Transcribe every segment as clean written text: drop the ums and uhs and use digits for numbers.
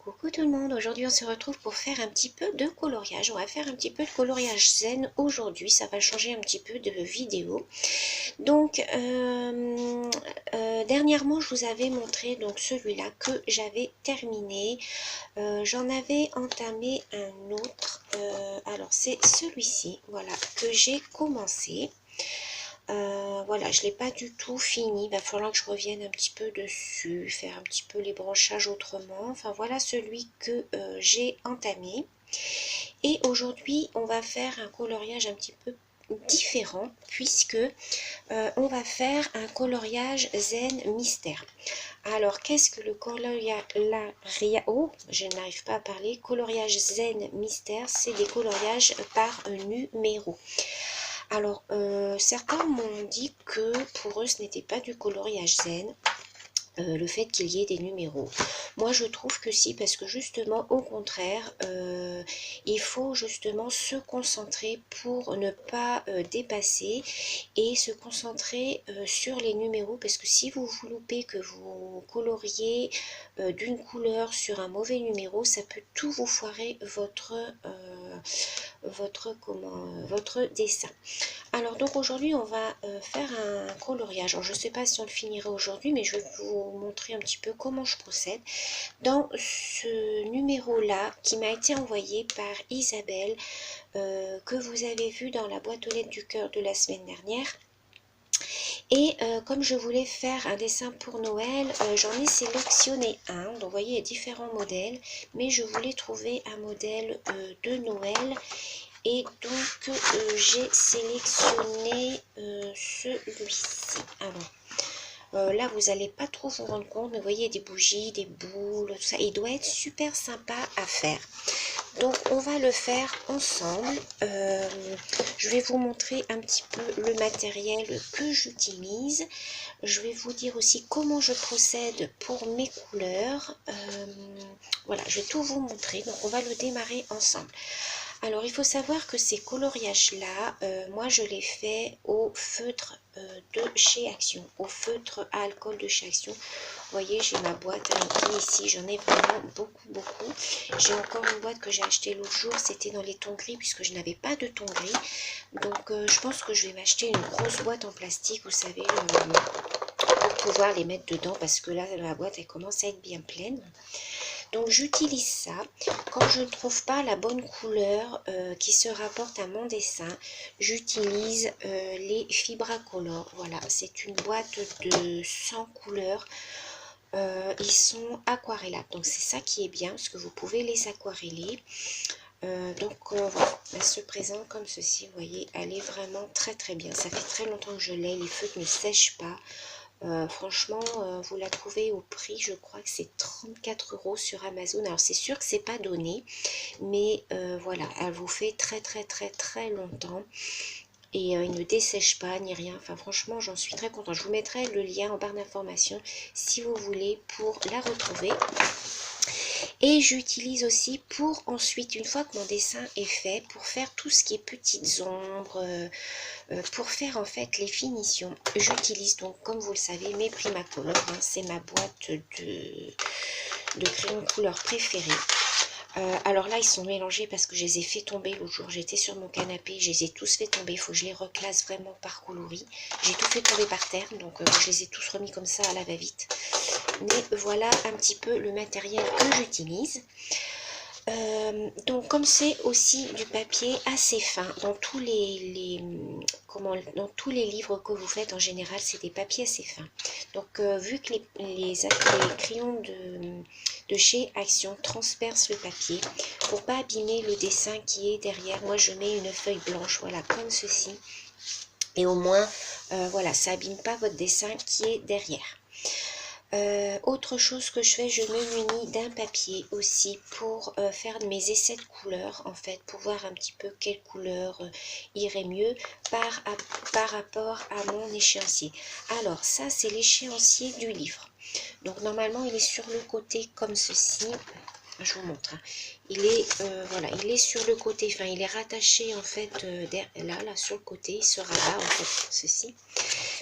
Coucou tout le monde, aujourd'hui on se retrouve pour faire un petit peu de coloriage. On va faire un petit peu de coloriage zen aujourd'hui, ça va changer un petit peu de vidéo. Donc dernièrement je vous avais montré donc celui-là que j'avais terminé. J'en avais entamé un autre, alors c'est celui-ci, voilà, que j'ai commencé. Voilà, je ne l'ai pas du tout fini, il va falloir que je revienne un petit peu dessus, faire un petit peu les branchages autrement. Enfin voilà celui que j'ai entamé. Et aujourd'hui, on va faire un coloriage un petit peu différent puisque on va faire un coloriage zen mystère. Alors, qu'est-ce que le coloriage... Oh, je n'arrive pas à parler. Coloriage zen mystère, c'est des coloriages par numéro. Alors, certains m'ont dit que pour eux, ce n'était pas du coloriage zen, le fait qu'il y ait des numéros. Moi, je trouve que si, parce que justement, au contraire, il faut justement se concentrer pour ne pas dépasser et se concentrer sur les numéros, parce que si vous vous loupez, que vous coloriez d'une couleur sur un mauvais numéro, ça peut tout vous foirer votre dessin. Alors donc aujourd'hui on va faire un coloriage. Alors je ne sais pas si on le finirait aujourd'hui, mais je vais vous montrer un petit peu comment je procède. Dans ce numéro là qui m'a été envoyé par Isabelle, que vous avez vu dans la boîte aux lettres du cœur de la semaine dernière. Et comme je voulais faire un dessin pour Noël, j'en ai sélectionné un. Donc vous voyez, il y a différents modèles, mais je voulais trouver un modèle de Noël. Et donc j'ai sélectionné celui-ci. Alors là vous n'allez pas trop vous rendre compte, mais vous voyez des bougies, des boules, tout ça. Il doit être super sympa à faire. Donc on va le faire ensemble. Je vais vous montrer un petit peu le matériel que j'utilise. Je vais vous dire aussi comment je procède pour mes couleurs. Voilà, je vais tout vous montrer. Donc on va le démarrer ensemble. Alors, il faut savoir que ces coloriages-là, moi, je les fais au feutre de chez Action, au feutre à alcool de chez Action. Vous voyez, j'ai ma boîte à ici, j'en ai vraiment beaucoup. J'ai encore une boîte que j'ai achetée l'autre jour, c'était dans les tons gris, puisque je n'avais pas de tons gris. Donc, je pense que je vais m'acheter une grosse boîte en plastique, vous savez, pour pouvoir les mettre dedans, parce que là, la boîte, elle commence à être bien pleine. Donc j'utilise ça. Quand je ne trouve pas la bonne couleur qui se rapporte à mon dessin, j'utilise les Fibracolor. Voilà, c'est une boîte de 100 couleurs. Ils sont aquarellables. Donc c'est ça qui est bien, parce que vous pouvez les aquareller. Voilà, elle se présente comme ceci. Vous voyez, elle est vraiment très bien. Ça fait très longtemps que je l'ai. Les feutres ne sèchent pas. Franchement, vous la trouvez au prix, je crois que c'est 34 € sur Amazon. Alors c'est sûr que c'est pas donné, mais voilà, elle vous fait très longtemps. Et il ne dessèche pas ni rien. Enfin franchement, j'en suis très contente. Je vous mettrai le lien en barre d'informations si vous voulez pour la retrouver. Et j'utilise aussi pour ensuite, une fois que mon dessin est fait, pour faire tout ce qui est petites ombres, pour faire en fait les finitions. J'utilise donc, comme vous le savez, mes Primacolor, hein, c'est ma boîte de crayons couleur préférée. Alors là, ils sont mélangés parce que je les ai fait tomber l'autre jour. J'étais sur mon canapé, je les ai tous fait tomber. Il faut que je les reclasse vraiment par coloris. J'ai tout fait tomber par terre, donc je les ai tous remis comme ça à la va-vite. Mais voilà un petit peu le matériel que j'utilise. Donc comme c'est aussi du papier assez fin, dans tous dans tous les livres que vous faites en général, c'est des papiers assez fins. Donc vu que les crayons de chez Action transpercent le papier, pour pas abîmer le dessin qui est derrière, moi je mets une feuille blanche, voilà, comme ceci. Et au moins, voilà, ça abîme pas votre dessin qui est derrière. Autre chose que je fais, je me munis d'un papier aussi pour faire mes essais de couleurs, en fait, pour voir un petit peu quelle couleur irait mieux par rapport à mon échéancier. Alors ça, c'est l'échéancier du livre. Donc normalement, il est sur le côté comme ceci. Je vous montre. Hein. Voilà, il est sur le côté, enfin il est rattaché en fait là sur le côté, il se rabat en fait ceci.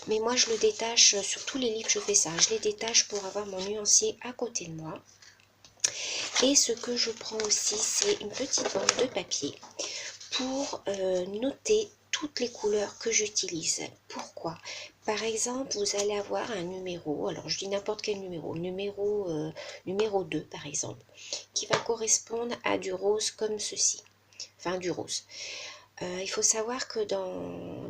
Mais moi je le détache, sur tous les livres je fais ça, je les détache pour avoir mon nuancier à côté de moi. Et ce que je prends aussi, c'est une petite bande de papier pour noter toutes les couleurs que j'utilise. Pourquoi? Par exemple, vous allez avoir un numéro, alors je dis n'importe quel numéro, numéro 2 par exemple, qui va correspondre à du rose comme ceci, enfin du rose. Il faut savoir que dans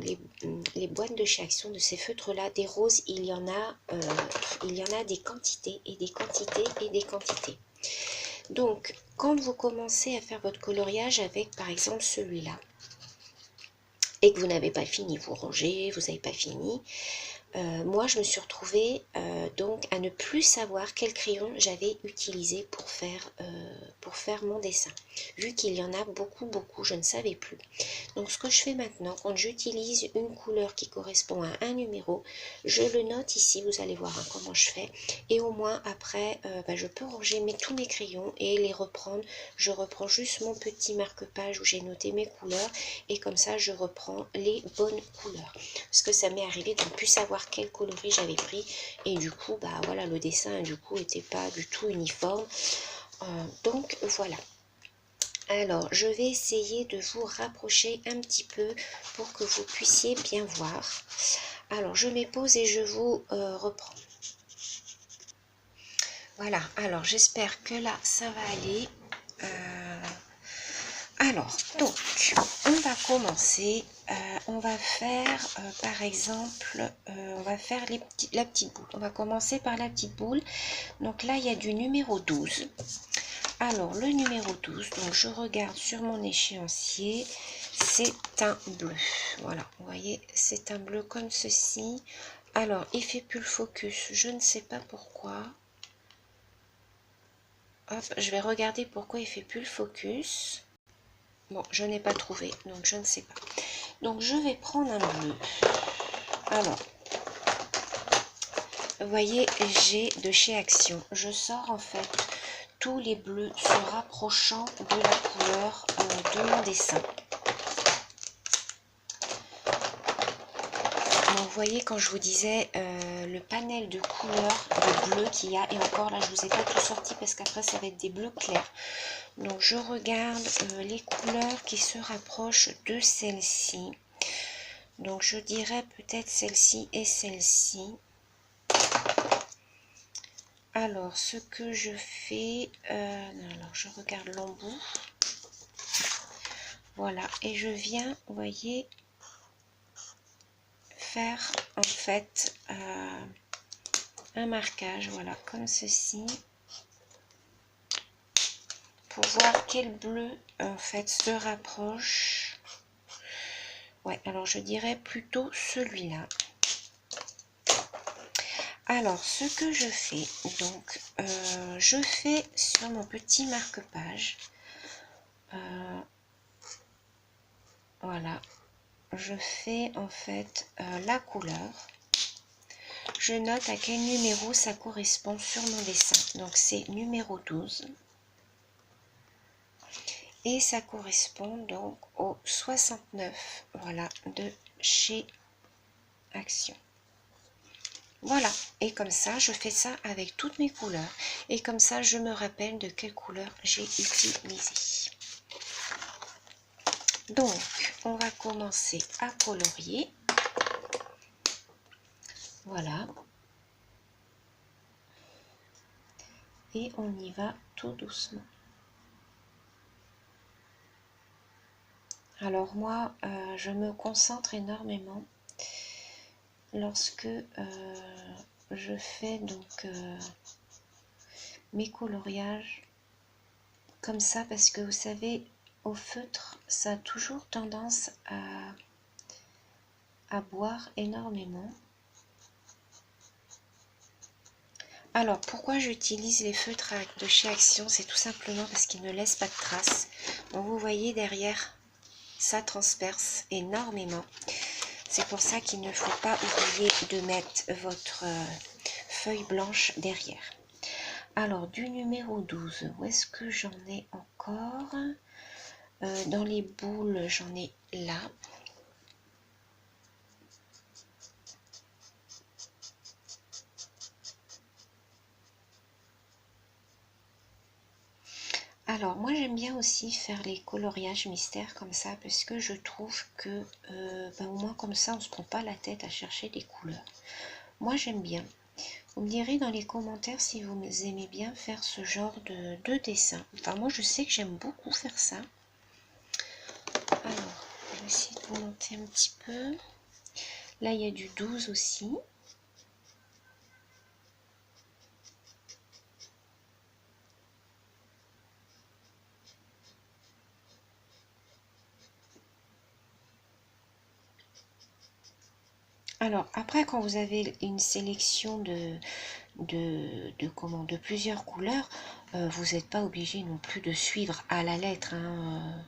les boîtes de chez Action de ces feutres-là, des roses, il y en a des quantités et des quantités et des quantités. Donc, quand vous commencez à faire votre coloriage avec, par exemple, celui-là, et que vous n'avez pas fini, vous rangez, vous n'avez pas fini, moi je me suis retrouvée donc à ne plus savoir quel crayon j'avais utilisé pour faire mon dessin. Vu qu'il y en a beaucoup, je ne savais plus. Donc ce que je fais maintenant, quand j'utilise une couleur qui correspond à un numéro, je le note ici, vous allez voir comment je fais. Et au moins après, je peux ranger tous mes crayons et les reprendre. Je reprends juste mon petit marque-page où j'ai noté mes couleurs et comme ça je reprends les bonnes couleurs. Parce que ça m'est arrivé de ne plus savoir quel coloris j'avais pris et du coup voilà, le dessin du coup était pas du tout uniforme. Donc voilà. Alors je vais essayer de vous rapprocher un petit peu pour que vous puissiez bien voir. Alors je mets pause et je vous reprends. Voilà, alors j'espère que là ça va aller. Alors, donc, on va commencer, on va faire, par exemple, on va faire la petite boule. On va commencer par la petite boule. Donc là, il y a du numéro 12. Alors, le numéro 12, donc je regarde sur mon échéancier, c'est un bleu. Voilà, vous voyez, c'est un bleu comme ceci. Alors, il fait plus le focus, je ne sais pas pourquoi. Hop, je vais regarder pourquoi il fait plus le focus. Bon, je n'ai pas trouvé, donc je ne sais pas. Donc, je vais prendre un bleu. Alors, vous voyez, j'ai de chez Action. Je sors en fait tous les bleus se rapprochant de la couleur de mon dessin. Donc, vous voyez, quand je vous disais le panel de couleurs de bleu qu'il y a, et encore là, je vous ai pas tout sorti parce qu'après, ça va être des bleus clairs. Donc je regarde les couleurs qui se rapprochent de celle-ci. Donc je dirais peut-être celle-ci et celle-ci. Alors ce que je fais, alors je regarde l'embout. Voilà, et je viens, vous voyez, faire en fait un marquage, voilà, comme ceci. Pour voir quel bleu en fait se rapproche. Ouais, alors je dirais plutôt celui-là. Alors, ce que je fais, donc, je fais sur mon petit marque-page, voilà, je fais en fait la couleur. Je note à quel numéro ça correspond sur mon dessin. Donc, c'est numéro 12. Et ça correspond donc au 69, voilà, de chez Action. Voilà, et comme ça, je fais ça avec toutes mes couleurs. Et comme ça, je me rappelle de quelle couleur j'ai utilisé. Donc, on va commencer à colorier. Voilà. Et on y va tout doucement. Alors moi, je me concentre énormément lorsque je fais donc mes coloriages comme ça, parce que vous savez, au feutre, ça a toujours tendance à boire énormément. Alors, pourquoi j'utilise les feutres de chez Action? C'est tout simplement parce qu'ils ne laissent pas de traces. Bon, vous voyez derrière, ça transperce énormément. C'est pour ça qu'il ne faut pas oublier de mettre votre feuille blanche derrière. Alors, du numéro 12, où est-ce que j'en ai encore? Dans les boules, j'en ai là. Alors moi j'aime bien aussi faire les coloriages mystères comme ça parce que je trouve que au moins comme ça on se prend pas la tête à chercher des couleurs. Moi j'aime bien. Vous me direz dans les commentaires si vous aimez bien faire ce genre de dessin. Enfin moi je sais que j'aime beaucoup faire ça. Alors je vais essayer de vous monter un petit peu. Là il y a du 12 aussi. Alors après quand vous avez une sélection de plusieurs couleurs, vous n'êtes pas obligé non plus de suivre à la lettre, hein,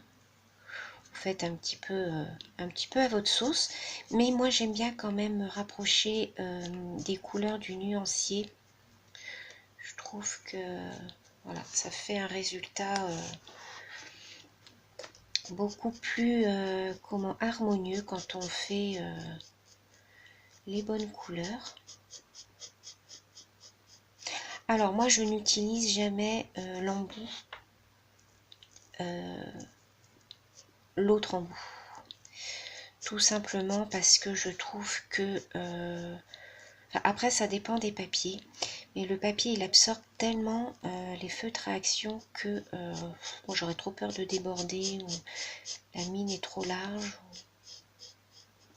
vous faites un petit peu à votre sauce, mais moi j'aime bien quand même me rapprocher des couleurs du nuancier. Je trouve que voilà, ça fait un résultat beaucoup plus harmonieux quand on fait les bonnes couleurs. Alors moi je n'utilise jamais l'embout, l'autre embout, tout simplement parce que je trouve que après ça dépend des papiers, mais le papier il absorbe tellement les feutres à action que bon, j'aurais trop peur de déborder ou la mine est trop large.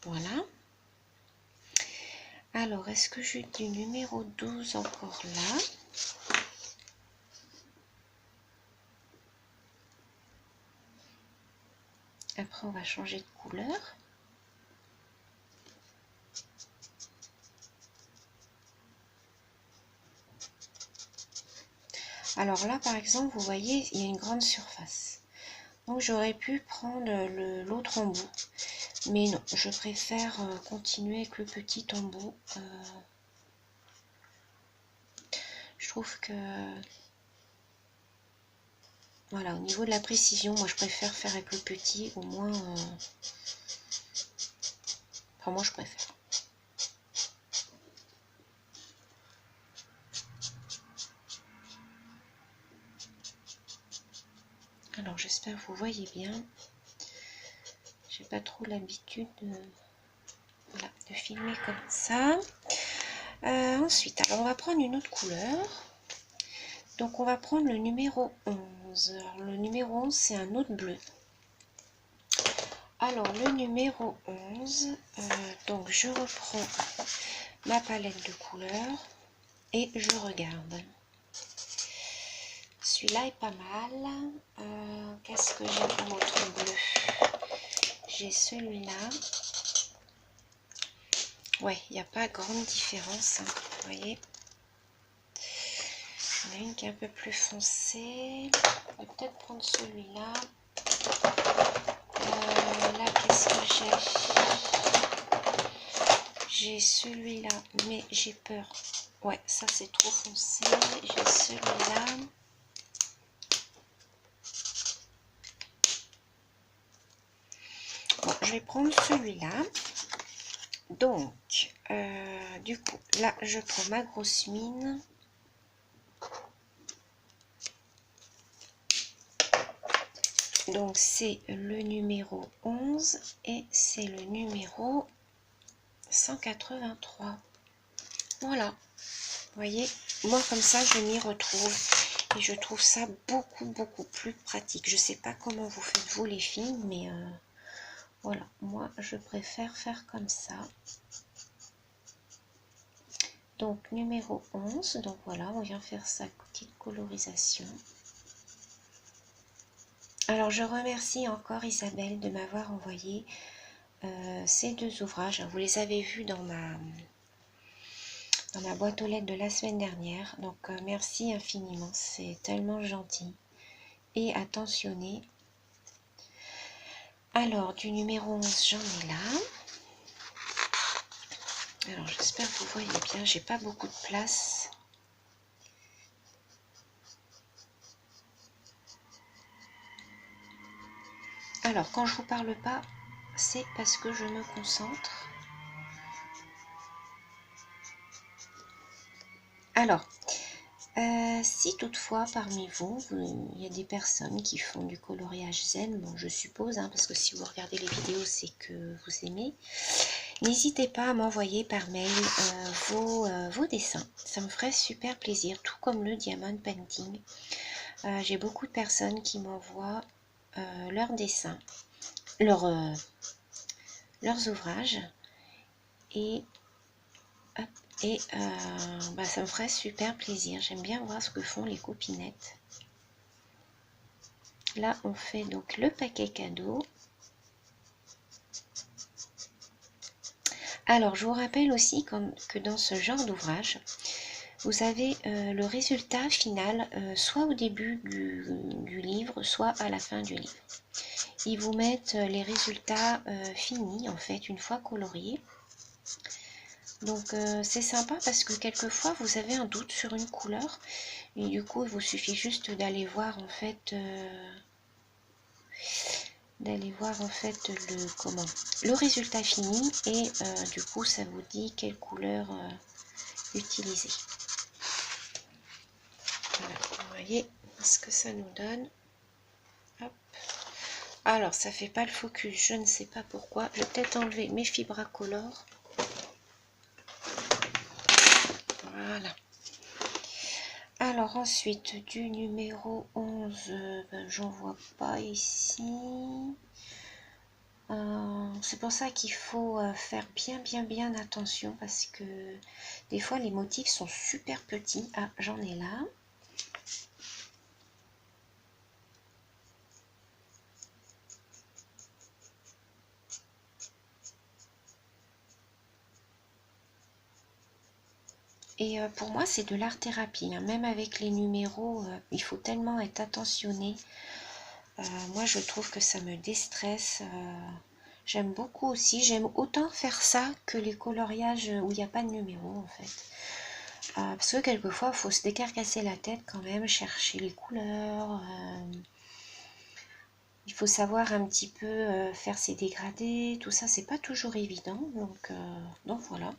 Voilà. Alors est-ce que j'ai du numéro 12 encore là? Après on va changer de couleur. Alors là par exemple vous voyez il y a une grande surface, donc j'aurais pu prendre l'autre embout, mais non, je préfère continuer avec le petit embout. Je trouve que voilà, au niveau de la précision, moi je préfère faire avec le petit, au moins enfin moi je préfère. Alors j'espère que vous voyez bien. J'ai pas trop l'habitude voilà, de filmer comme ça. Ensuite, alors on va prendre une autre couleur. Donc on va prendre le numéro 11. Alors, le numéro 11 c'est un autre bleu. Alors le numéro 11, donc je reprends ma palette de couleurs et je regarde. Celui-là est pas mal. Qu'est-ce que j'ai comme autre bleu? J'ai celui-là. Ouais, il n'y a pas grande différence, hein, vous voyez. Il y en a une qui est un peu plus foncée. Je vais peut-être prendre celui-là. Là, qu'est-ce que j'ai? J'ai celui-là, mais j'ai peur. Ouais, ça c'est trop foncé. J'ai celui-là. Bon, je vais prendre celui-là. Donc, du coup, là, je prends ma grosse mine. Donc, c'est le numéro 11 et c'est le numéro 183. Voilà. Vous voyez, moi, comme ça, je m'y retrouve. Et je trouve ça beaucoup plus pratique. Je sais pas comment vous faites, vous, les filles, mais voilà. Moi, je préfère faire comme ça. Donc, numéro 11. Donc, voilà, on vient faire sa petite colorisation. Alors je remercie encore Isabelle de m'avoir envoyé ces deux ouvrages. Vous les avez vus dans ma boîte aux lettres de la semaine dernière. Donc merci infiniment, c'est tellement gentil et attentionné. Alors du numéro 11 j'en ai là. Alors j'espère que vous voyez bien, j'ai pas beaucoup de place. Alors quand je vous parle pas, c'est parce que je me concentre. Alors, Si toutefois parmi vous, il y a des personnes qui font du coloriage zen, bon je suppose, hein, parce que si vous regardez les vidéos c'est que vous aimez, n'hésitez pas à m'envoyer par mail vos dessins, ça me ferait super plaisir, tout comme le diamond painting. J'ai beaucoup de personnes qui m'envoient leurs dessins, leurs ouvrages, et hop, et ça me ferait super plaisir. J'aime bien voir ce que font les copinettes. Là, on fait donc le paquet cadeau. Alors, je vous rappelle aussi que dans ce genre d'ouvrage, vous avez le résultat final, soit au début du livre, soit à la fin du livre. Ils vous mettent les résultats finis, en fait, une fois coloriés. Donc c'est sympa parce que quelquefois vous avez un doute sur une couleur et du coup il vous suffit juste d'aller voir en fait le résultat fini et du coup ça vous dit quelle couleur utiliser. Voilà, vous voyez ce que ça nous donne. Hop. Alors ça fait pas le focus, je ne sais pas pourquoi. Je vais peut-être enlever mes Fibracolor. Voilà. Alors ensuite du numéro 11, j'en vois pas ici. C'est pour ça qu'il faut faire bien attention parce que des fois les motifs sont super petits. Ah, j'en ai là. Et pour moi c'est de l'art-thérapie, hein. Même avec les numéros, il faut tellement être attentionné. Moi je trouve que ça me déstresse. J'aime beaucoup aussi, j'aime autant faire ça que les coloriages où il n'y a pas de numéro en fait. Parce que quelquefois il faut se décarcasser la tête quand même, chercher les couleurs. Il faut savoir un petit peu faire ses dégradés, tout ça c'est pas toujours évident, donc voilà.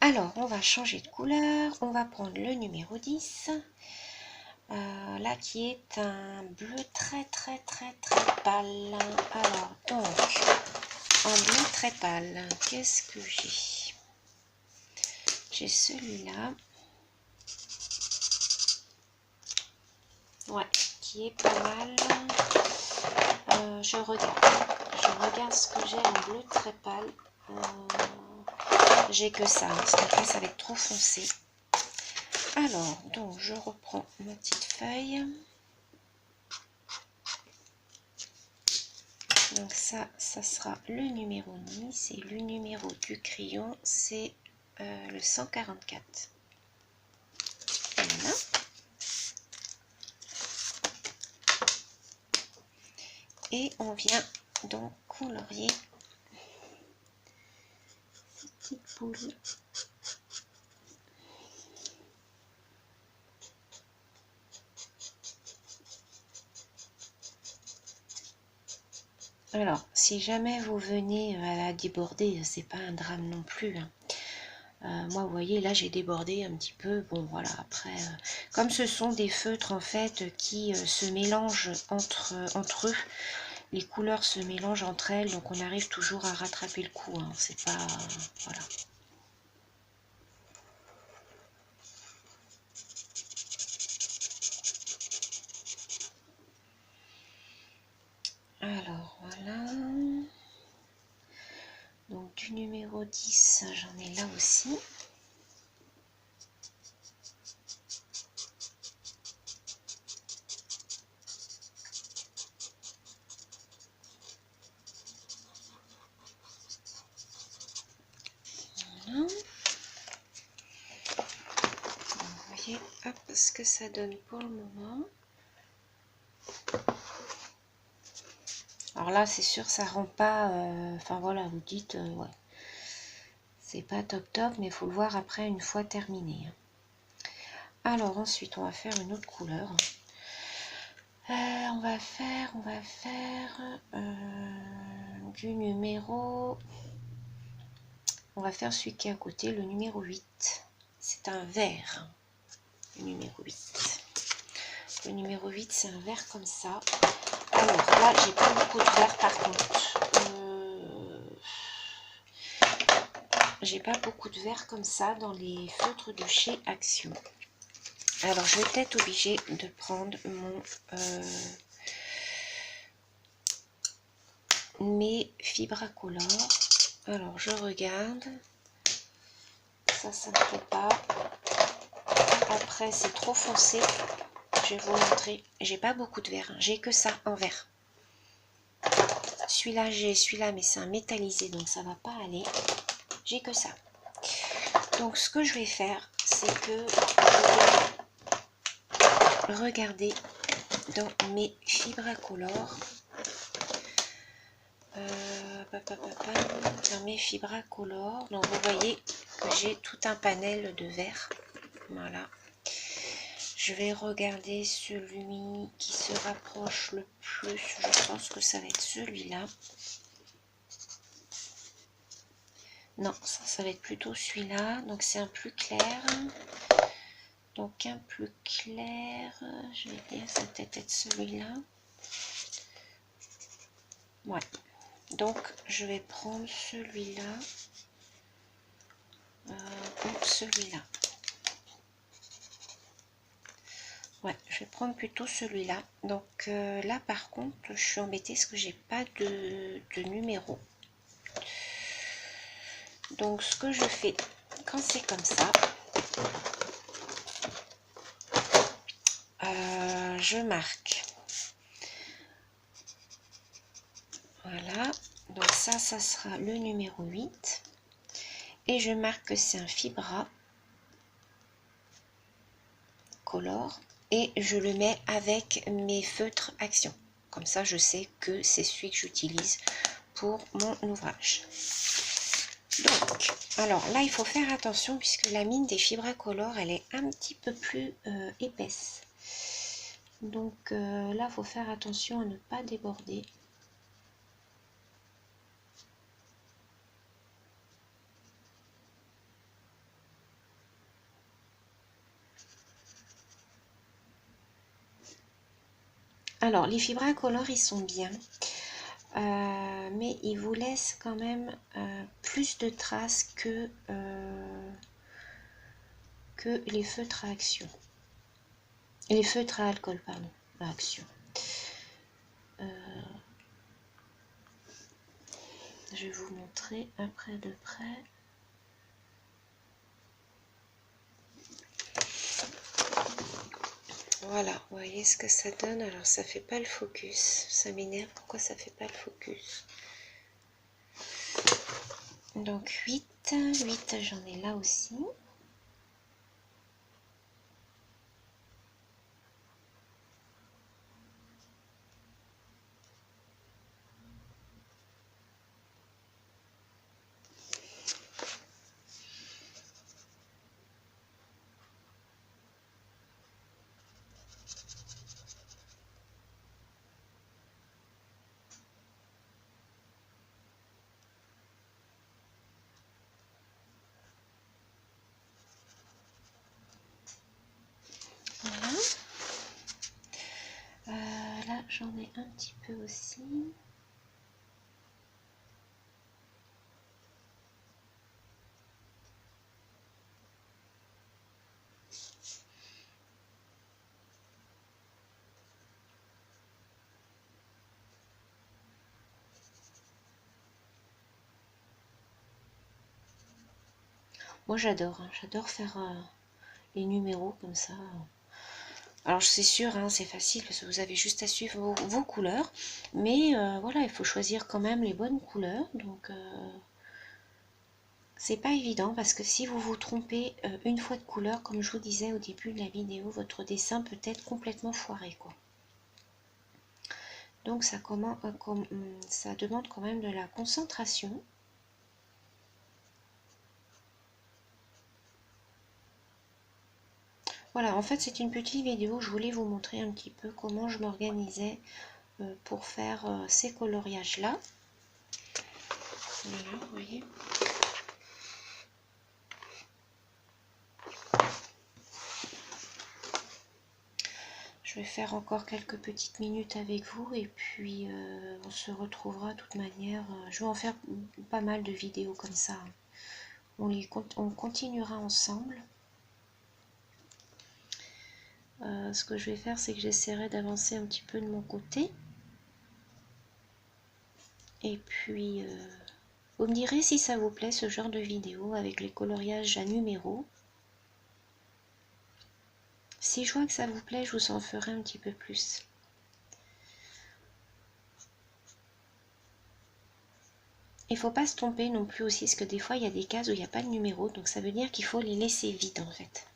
Alors on va changer de couleur, on va prendre le numéro 10. Là qui est un bleu très pâle. Alors donc en bleu très pâle, qu'est-ce que j'ai? J'ai celui-là, ouais, qui est pas mal. Je regarde ce que j'ai en bleu très pâle. J'ai que ça, parce qu'après ça va être trop foncé. Alors donc je reprends ma petite feuille. Donc ça sera le numéro 10 et le numéro du crayon c'est le 144. Voilà. Et on vient donc colorier ces petites poules. Alors, si jamais vous venez à déborder, c'est pas un drame non plus, hein. Moi, vous voyez, là, j'ai débordé un petit peu. Bon, voilà, après, comme ce sont des feutres, en fait, qui se mélangent entre eux, les couleurs se mélangent entre elles, donc on arrive toujours à rattraper le coup, hein. C'est pas... voilà. Alors, voilà. Donc, du numéro 10, j'en ai là aussi. Voilà. Vous voyez, hop, ce que ça donne pour le moment. Alors là, c'est sûr, ça rend pas... Enfin voilà, vous dites, ouais, c'est pas top, mais il faut le voir après une fois terminé. Alors ensuite, on va faire une autre couleur. On va faire du numéro... On va faire celui qui est à côté, le numéro 8. C'est un vert. le numéro 8. Le numéro 8, c'est un vert comme ça. Alors là, j'ai pas beaucoup de vert par contre. J'ai pas beaucoup de vert comme ça dans les feutres de chez Action. Alors, je vais être obligée de prendre mes Fibracolor. Alors, je regarde. Ça ne me plaît pas. Après, c'est trop foncé. Je vais vous montrer. J'ai pas beaucoup de vert. J'ai que ça en vert. Celui-là, j'ai celui-là, mais c'est un métallisé, donc ça va pas aller. J'ai que ça. Donc, ce que je vais faire, c'est que je vais regarder dans mes Fibracolor. Dans mes Fibracolor. Donc, vous voyez que j'ai tout un panel de vert. Voilà. Je vais regarder celui qui se rapproche le plus. Je pense que ça va être celui-là. Non, ça va être plutôt celui-là. Donc, c'est un plus clair. Donc, un plus clair. Je vais dire, ça va peut-être être celui-là. Ouais. Donc, je vais prendre celui-là. Ou celui-là. Ouais, je vais prendre plutôt celui-là. Donc là, par contre, je suis embêtée parce que j'ai pas de numéro. Donc, ce que je fais quand c'est comme ça, je marque. Voilà. Donc ça sera le numéro 8. Et je marque que c'est un Fibra Color. Et je le mets avec mes feutres Action. Comme ça, je sais que c'est celui que j'utilise pour mon ouvrage. Donc, alors là, il faut faire attention puisque la mine des Fibracolor, elle est un petit peu plus épaisse. Donc là, il faut faire attention à ne pas déborder. Alors, les Fibracolor, ils sont bien. Mais ils vous laissent quand même plus de traces que les feutres à Action. Les feutres à alcool, pardon, à Action. Je vais vous montrer après de près. Voilà, vous voyez ce que ça donne. Alors, ça fait pas le focus. Ça m'énerve. Pourquoi ça fait pas le focus? Donc, 8, j'en ai là aussi. Voilà. Là, j'en ai un petit peu aussi. Moi, j'adore. Hein, j'adore faire les numéros comme ça. Alors, c'est sûr, hein, c'est facile parce que vous avez juste à suivre vos couleurs. Mais voilà, il faut choisir quand même les bonnes couleurs. Donc, c'est pas évident parce que si vous vous trompez une fois de couleur, comme je vous disais au début de la vidéo, votre dessin peut être complètement foiré, quoi. Donc, ça demande quand même de la concentration. Voilà, en fait, c'est une petite vidéo. Je voulais vous montrer un petit peu comment je m'organisais pour faire ces coloriages-là. Voilà, vous voyez. Je vais faire encore quelques petites minutes avec vous et puis on se retrouvera de toute manière. Je vais en faire pas mal de vidéos comme ça. On continuera ensemble. Ce que je vais faire, c'est que j'essaierai d'avancer un petit peu de mon côté. Et puis, vous me direz si ça vous plaît ce genre de vidéo avec les coloriages à numéros. Si je vois que ça vous plaît, je vous en ferai un petit peu plus. Il ne faut pas se tromper non plus aussi, parce que des fois, il y a des cases où il n'y a pas de numéro, donc ça veut dire qu'il faut les laisser vides en fait.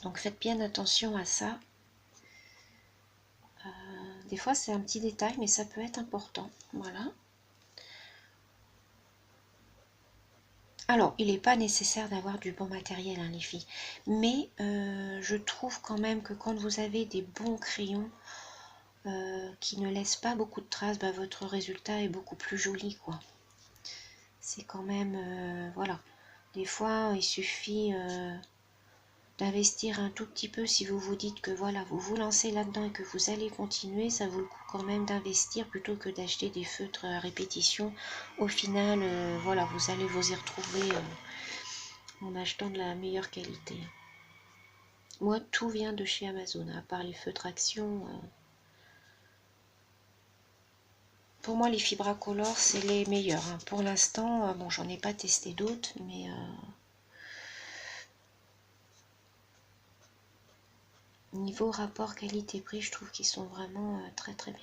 Donc faites bien attention à ça. Des fois, c'est un petit détail, mais ça peut être important. Voilà. Alors, il n'est pas nécessaire d'avoir du bon matériel, hein, les filles. Mais je trouve quand même que quand vous avez des bons crayons qui ne laissent pas beaucoup de traces, bah, votre résultat est beaucoup plus joli, quoi. C'est quand même... voilà. Des fois, il suffit d'investir un tout petit peu si vous vous dites que voilà, vous vous lancez là-dedans et que vous allez continuer, ça vaut le coup quand même d'investir plutôt que d'acheter des feutres à répétition. Au final, voilà, vous allez vous y retrouver en achetant de la meilleure qualité. Moi, tout vient de chez Amazon, à part les feutres Action. Pour moi, les Fibracolor, c'est les meilleurs. Hein. Pour l'instant, bon, j'en ai pas testé d'autres, mais... niveau rapport qualité-prix, je trouve qu'ils sont vraiment très très bien.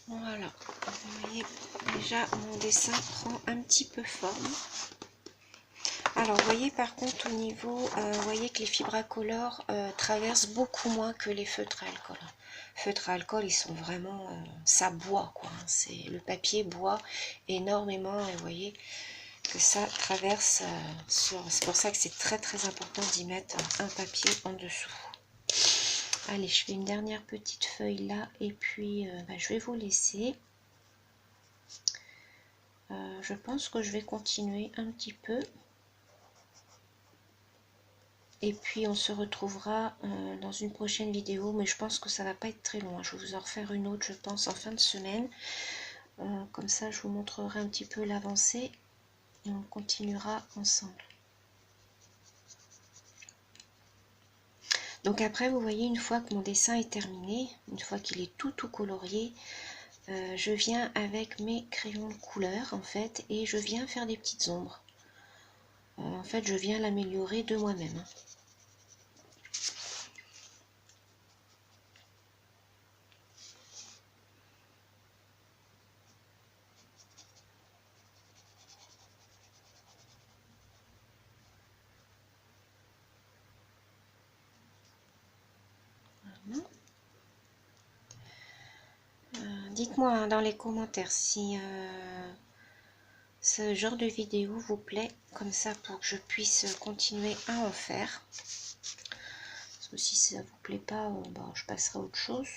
Voilà, vous voyez, déjà mon dessin prend un petit peu forme. Alors, vous voyez par contre au niveau, vous voyez que les Fibracolor traversent beaucoup moins que les feutres à alcool. Feutres à alcool, ils sont vraiment, ça boit quoi. Hein, c'est le papier boit énormément et vous voyez que ça traverse sur. C'est pour ça que c'est très très important d'y mettre un papier en dessous. Allez, je fais une dernière petite feuille là et puis je vais vous laisser. Je pense que je vais continuer un petit peu. Et puis on se retrouvera dans une prochaine vidéo, mais je pense que ça va pas être très long. Je vais vous en refaire une autre, je pense, en fin de semaine. Comme ça, je vous montrerai un petit peu l'avancée et on continuera ensemble. Donc après, vous voyez, une fois que mon dessin est terminé, une fois qu'il est tout colorié, je viens avec mes crayons de couleur, en fait, et je viens faire des petites ombres. En fait, je viens l'améliorer de moi-même. Dites-moi dans les commentaires si ce genre de vidéo vous plaît, comme ça pour que je puisse continuer à en faire. Parce que si ça vous plaît pas, je passerai à autre chose.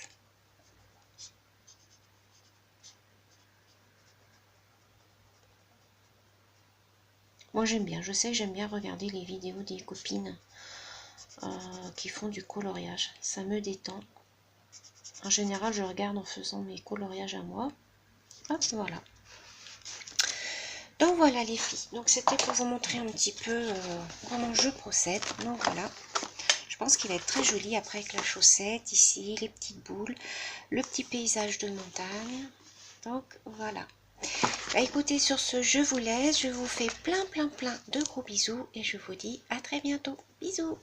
Moi j'aime bien, je sais que j'aime bien regarder les vidéos des copines qui font du coloriage. Ça me détend. En général, je regarde en faisant mes coloriages à moi. Hop, voilà. Donc voilà les filles. Donc c'était pour vous montrer un petit peu comment je procède. Donc voilà. Je pense qu'il va être très joli après avec la chaussette ici, les petites boules, le petit paysage de montagne. Donc voilà. Bah, écoutez, sur ce, je vous laisse. Je vous fais plein de gros bisous et je vous dis à très bientôt. Bisous.